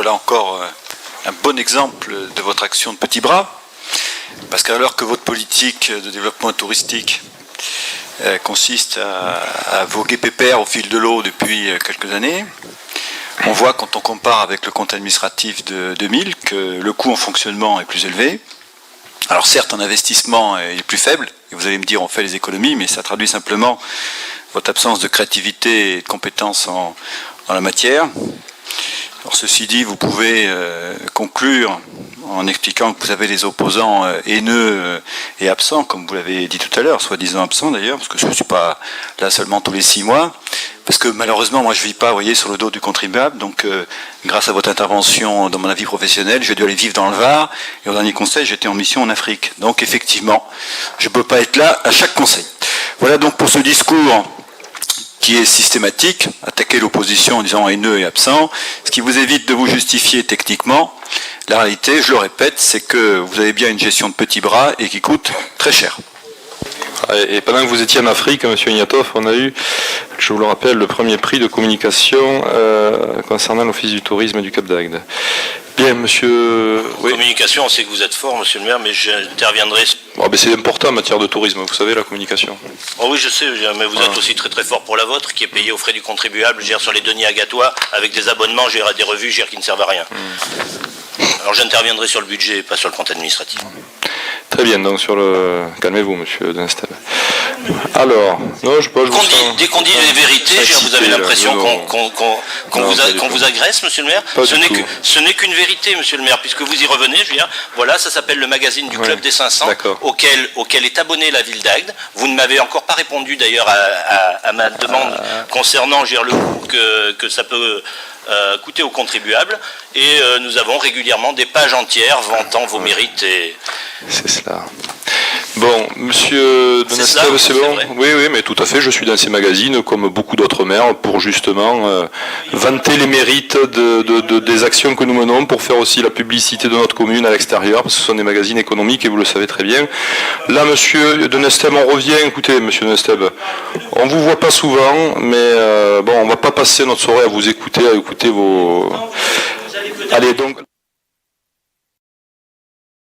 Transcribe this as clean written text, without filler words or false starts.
voilà encore un bon exemple de votre action de petit bras, parce qu'alors que votre politique de développement touristique consiste à voguer pépère au fil de l'eau depuis quelques années, on voit quand on compare avec le compte administratif de 2000 que le coût en fonctionnement est plus élevé. Alors certes, en investissement est plus faible, et vous allez me dire on fait les économies, mais ça traduit simplement votre absence de créativité et de compétences en la matière. Alors ceci dit, vous pouvez conclure en expliquant que vous avez des opposants haineux et absents, comme vous l'avez dit tout à l'heure, soi-disant absents d'ailleurs, parce que je ne suis pas là seulement tous les 6 mois, parce que malheureusement, moi je ne vis pas, vous voyez, sur le dos du contribuable, donc grâce à votre intervention dans mon avis professionnel, j'ai dû aller vivre dans le Var, et au dernier conseil, j'étais en mission en Afrique. Donc effectivement, je ne peux pas être là à chaque conseil. Voilà donc pour ce discours qui est systématique, attaquer l'opposition en disant haineux et absent, ce qui vous évite de vous justifier techniquement. La réalité, je le répète, c'est que vous avez bien une gestion de petits bras et qui coûte très cher. Et pendant que vous étiez en Afrique, M. Ignatov, on a eu, je vous le rappelle, le premier prix de communication concernant l'Office du tourisme du Cap d'Agde. Bien, monsieur... Oui. Communication, on sait que vous êtes fort, monsieur le maire, mais j'interviendrai... Oh, c'est important en matière de tourisme, vous savez, la communication. Oh oui, je sais, mais vous êtes aussi très très fort pour la vôtre, qui est payée aux frais du contribuable, sur les deniers agatois, avec des abonnements, des revues, qui ne servent à rien. Alors j'interviendrai sur le budget, pas sur le compte administratif. Très bien, donc sur le... Calmez-vous, monsieur Densteb. Alors, non, je pense... Dès qu'on dit les vérités, vous avez l'impression qu'on vous agresse, monsieur le maire. Ce n'est qu'une vérité, monsieur le maire, puisque vous y revenez, voilà, ça s'appelle le magazine du Club des 500, auquel est abonné la ville d'Agde. Vous ne m'avez encore pas répondu d'ailleurs à ma demande concernant le coût que ça peut... coûter aux contribuables, et nous avons régulièrement des pages entières vantant vos mérites. C'est cela. Bon, monsieur Denesteb, c'est bon? Oui, mais tout à fait, je suis dans ces magazines, comme beaucoup d'autres maires, pour justement vanter les mérites des actions que nous menons, pour faire aussi la publicité de notre commune à l'extérieur, parce que ce sont des magazines économiques, et vous le savez très bien. Là, monsieur Denesteb, on revient, écoutez, monsieur Denesteb, on ne vous voit pas souvent, mais bon, on ne va pas passer notre soirée à vous écouter, vos... Allez, donc...